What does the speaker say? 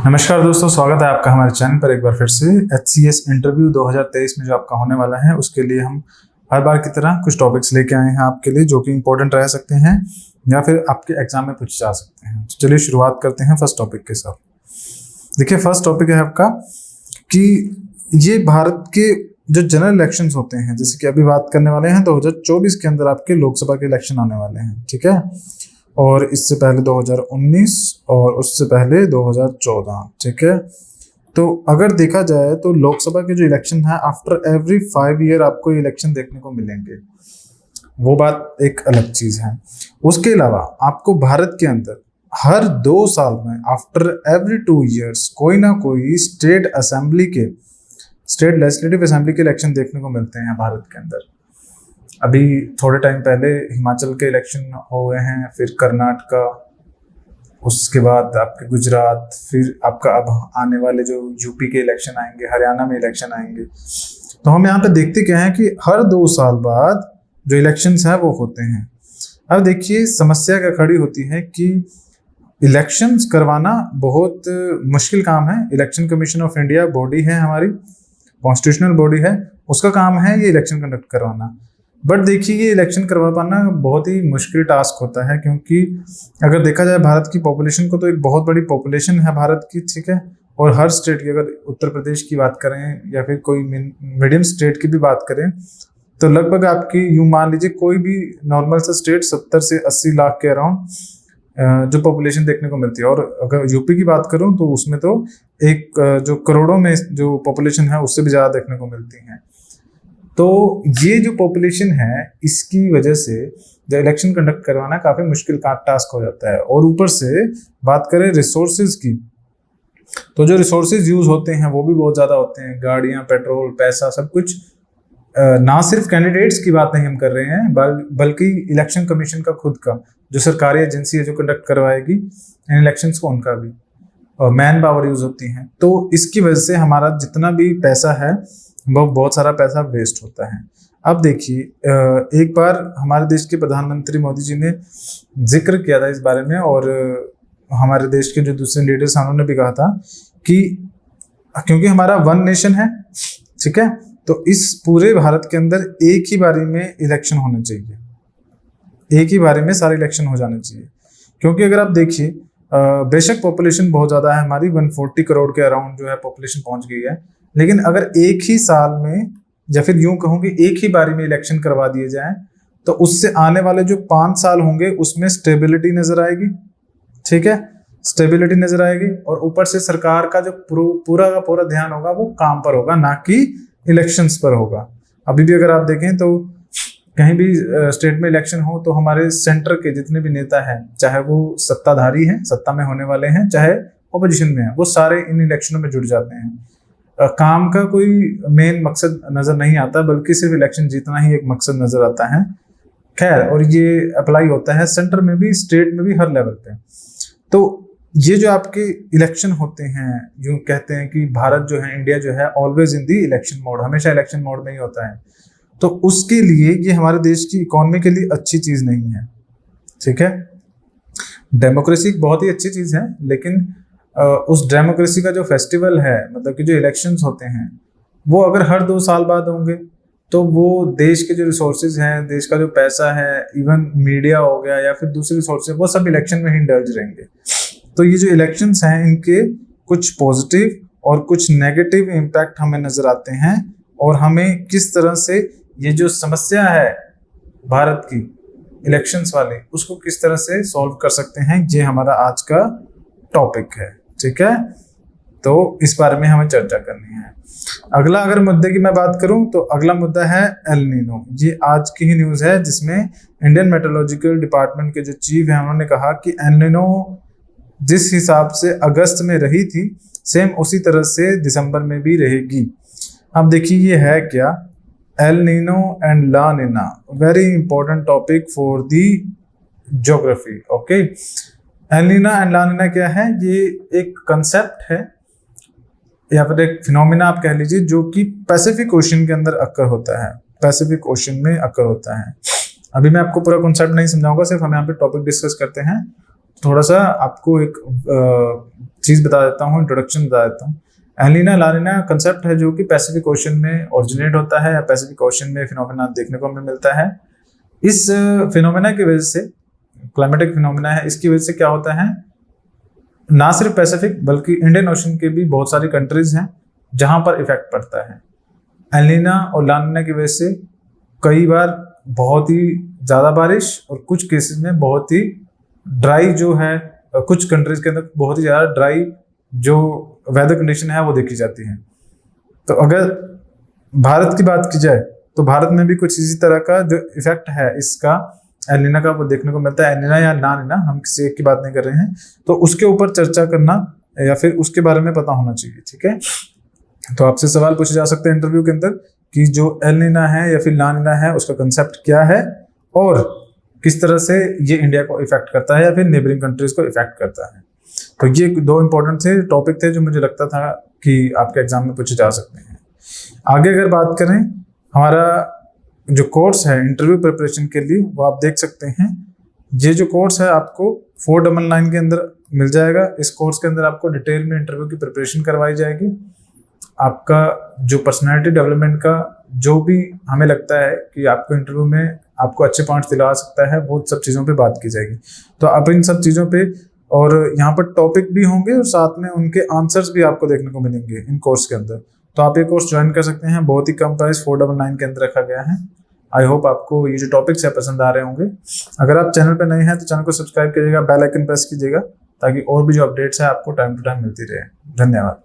नमस्कार दोस्तों, स्वागत है आपका हमारे चैनल पर एक बार फिर से। HCS इंटरव्यू 2023 में जो आपका होने वाला है उसके लिए हम हर बार की तरह कुछ टॉपिक्स लेके आए हैं आपके लिए, जो कि इंपॉर्टेंट रह सकते हैं या फिर आपके एग्जाम में पूछे जा सकते हैं। तो चलिए शुरुआत करते हैं फर्स्ट टॉपिक के साथ। देखिए, फर्स्ट टॉपिक है आपका कि ये भारत के जो जनरल इलेक्शंस होते हैं, जैसे कि अभी बात करने वाले हैं 2024 के अंदर आपके लोकसभा के इलेक्शन आने वाले हैं, ठीक है। और इससे पहले 2019 और उससे पहले 2014, ठीक है। तो अगर देखा जाए तो लोकसभा के जो इलेक्शन है, आफ्टर एवरी 5 ईयर आपको इलेक्शन देखने को मिलेंगे, वो बात एक अलग चीज है। उसके अलावा आपको भारत के अंदर हर 2 साल में आफ्टर एवरी 2 ईयर्स कोई ना कोई स्टेट लेजिस्लेटिव असेंबली के इलेक्शन देखने को मिलते हैं भारत के अंदर। अभी थोड़े टाइम पहले हिमाचल के इलेक्शन हो गए हैं, फिर कर्नाटका, उसके बाद आपके गुजरात, फिर आपका अब आने वाले जो यूपी के इलेक्शन आएंगे, हरियाणा में इलेक्शन आएंगे। तो हम यहाँ पे देखते क्या है कि हर 2 साल बाद जो इलेक्शंस हैं वो होते हैं। अब देखिए, समस्या क्या खड़ी होती है कि इलेक्शंस करवाना बहुत मुश्किल काम है। Election commission of India body है, हमारी कॉन्स्टिट्यूशनल बॉडी है, उसका काम है ये इलेक्शन कंडक्ट करवाना। बट देखिए, ये इलेक्शन करवा पाना बहुत ही मुश्किल टास्क होता है, क्योंकि अगर देखा जाए भारत की पॉपुलेशन को, तो एक बहुत बड़ी पॉपुलेशन है भारत की, ठीक है। और हर स्टेट की, अगर उत्तर प्रदेश की बात करें या फिर कोई मीडियम स्टेट की भी बात करें, तो लगभग आपकी यूं मान लीजिए कोई भी नॉर्मल सा स्टेट 70 से 80 लाख के अराउंड जो पॉपुलेशन देखने को मिलती है। और अगर यूपी की बात करूं तो उसमें तो एक जो करोड़ों में जो पॉपुलेशन है उससे भी ज़्यादा देखने को मिलती है। तो ये जो पॉपुलेशन है, इसकी वजह से जो इलेक्शन कंडक्ट करवाना काफ़ी मुश्किल का टास्क हो जाता है। और ऊपर से बात करें रिसोर्सेज की, तो जो रिसोर्सेज यूज होते हैं वो भी बहुत ज़्यादा होते हैं, गाड़ियाँ, पेट्रोल, पैसा, सब कुछ। ना सिर्फ कैंडिडेट्स की बात नहीं हम कर रहे हैं, बल्कि इलेक्शन कमीशन का खुद का जो सरकारी एजेंसी है जो कंडक्ट करवाएगी इन इलेक्शंस को, उनका भी मैन पावर यूज होती है। तो इसकी वजह से हमारा जितना भी पैसा है वो बहुत सारा पैसा वेस्ट होता है। अब देखिए, एक बार हमारे देश के प्रधानमंत्री मोदी जी ने जिक्र किया था इस बारे में, और हमारे देश के जो दूसरे लीडर्स हैं उन्होंने भी कहा था कि क्योंकि हमारा वन नेशन है, ठीक है, तो इस पूरे भारत के अंदर एक ही बारी में इलेक्शन होने चाहिए, एक ही बारी में सारे इलेक्शन हो जाने चाहिए। क्योंकि अगर आप देखिए, बेशक पॉपुलेशन बहुत ज़्यादा है हमारी, 140 करोड़ के अराउंड जो है पॉपुलेशन पहुंच गई है, लेकिन अगर एक ही साल में, या फिर यूं कहूँ कि एक ही बारी में इलेक्शन करवा दिए जाएं, तो उससे आने वाले जो 5 साल होंगे उसमें स्टेबिलिटी नजर आएगी, ठीक है, स्टेबिलिटी नजर आएगी। और ऊपर से सरकार का जो पूरा का पूरा ध्यान होगा वो काम पर होगा, ना कि इलेक्शंस पर होगा। अभी भी अगर आप देखें तो कहीं भी स्टेट में इलेक्शन हो तो हमारे सेंटर के जितने भी नेता हैं, चाहे वो सत्ताधारी हैं, सत्ता में होने वाले हैं, चाहे ऑपोजिशन में हैं, वो सारे इन इलेक्शनों में जुड़ जाते हैं। काम का कोई मेन मकसद नजर नहीं आता, बल्कि सिर्फ इलेक्शन जीतना ही एक मकसद नजर आता है। खैर, और ये अप्लाई होता है सेंटर में भी, स्टेट में भी, हर लेवल पे। तो ये जो आपके इलेक्शन होते हैं, यूं कहते हैं कि भारत जो है, इंडिया जो है, always in the election mode, हमेशा इलेक्शन मोड में ही होता है। तो उसके लिए ये हमारे देश की इकोनॉमी के लिए अच्छी चीज नहीं है, ठीक है। डेमोक्रेसी बहुत ही अच्छी चीज है, लेकिन उस डेमोक्रेसी का जो फेस्टिवल है, मतलब कि जो इलेक्शंस होते हैं, वो अगर हर 2 साल बाद होंगे तो वो देश के जो रिसोर्सेज हैं, देश का जो पैसा है, इवन मीडिया हो गया या फिर दूसरे रिसोर्सेज, वो सब इलेक्शन में ही इंडल्ज रहेंगे। तो ये जो इलेक्शंस हैं, इनके कुछ पॉजिटिव और कुछ नेगेटिव इम्पैक्ट हमें नजर आते हैं, और हमें किस तरह से ये जो समस्या है भारत की इलेक्शंस वाली, उसको किस तरह से सॉल्व कर सकते हैं, ये हमारा आज का टॉपिक है, ठीक है। तो इस बारे में हमें चर्चा करनी है। अगला अगर मुद्दे की मैं बात करूं तो अगला मुद्दा है एल नीनो। ये आज की ही न्यूज़ है, जिसमें इंडियन मेट्रोलॉजिकल डिपार्टमेंट के जो चीफ हैं उन्होंने कहा कि एल नीनो जिस हिसाब से अगस्त में रही थी, सेम उसी तरह से दिसंबर में भी रहेगी। अब देखिए, ये है क्या, El Nino and La Nina, very important topic for the geography, okay. El Nina and La Nina क्या है? ये एक कंसेप्ट है या फिर एक फिनोमिना आप कह लीजिए, जो कि पैसिफिक ओशन के अंदर अक्कर होता है, पैसिफिक ओशन में अक्कर होता है। अभी मैं आपको पूरा कॉन्सेप्ट नहीं समझाऊंगा, सिर्फ हम यहाँ पे टॉपिक डिस्कस करते हैं। थोड़ा सा आपको एक चीज़ बता देता हूँ, इंट्रोडक्शन बता देता हूँ। एलिना लानिना कंसेप्ट है जो कि पैसिफिक ओशन में ओरिजिनेट होता है या पैसिफिक ओशन में फिनोमेना देखने को हमें मिलता है। इस फिनोमेना की वजह से, क्लाइमेटिक फिनोमेना है, इसकी वजह से क्या होता है, ना सिर्फ पैसिफिक बल्कि इंडियन ओशन के भी बहुत सारी कंट्रीज हैं जहां पर इफेक्ट पड़ता है। एलिना और लानिना की वजह से कई बार बहुत ही ज़्यादा बारिश और कुछ केसेस में बहुत ही ड्राई जो है, कुछ कंट्रीज के अंदर बहुत ही ज़्यादा ड्राई जो वेदर कंडीशन है वो देखी जाती है। तो अगर भारत की बात की जाए तो भारत में भी कुछ इसी तरह का जो इफेक्ट है इसका एलिना का वो देखने को मिलता है। एलिना या लानिना, हम किसी एक की बात नहीं कर रहे हैं, तो उसके ऊपर चर्चा करना या फिर उसके बारे में पता होना चाहिए, ठीक है। तो आपसे सवाल पूछे जा सकते हैं इंटरव्यू के अंदर कि जो एलिना है या फिर लानिना है उसका कंसेप्ट क्या है और किस तरह से ये इंडिया को इफेक्ट करता है या फिर नेबरिंग कंट्रीज को इफेक्ट करता है। तो ये दो इंपॉर्टेंट थे टॉपिक थे जो मुझे लगता था कि आपके एग्जाम में पूछे जा सकते हैं। आगे अगर बात करें, हमारा जो कोर्स है इंटरव्यू प्रिपरेशन के लिए वो आप देख सकते हैं। ये जो कोर्स है आपको 499 के अंदर मिल जाएगा। इस कोर्स के अंदर आपको डिटेल में इंटरव्यू की प्रिपरेशन करवाई जाएगी। आपका जो पर्सनैलिटी डेवलपमेंट का जो भी हमें लगता है कि आपको इंटरव्यू में आपको अच्छे पॉइंट्स दिला सकता है, वो सब चीज़ों पे बात की जाएगी। तो आप इन सब चीज़ों पे, और यहाँ पर टॉपिक भी होंगे और साथ में उनके आंसर्स भी आपको देखने को मिलेंगे इन कोर्स के अंदर। तो आप ये कोर्स ज्वाइन कर सकते हैं, बहुत ही कम प्राइस 499 के अंदर रखा गया है। आई होप आपको ये जो टॉपिक्स है पसंद आ रहे होंगे। अगर आप चैनल पर नए हैं तो चैनल को सब्सक्राइब कीजिएगा, बेल आइकन प्रेस कीजिएगा ताकि और भी जो अपडेट्स है आपको टाइम टू टाइम मिलती रहे। धन्यवाद।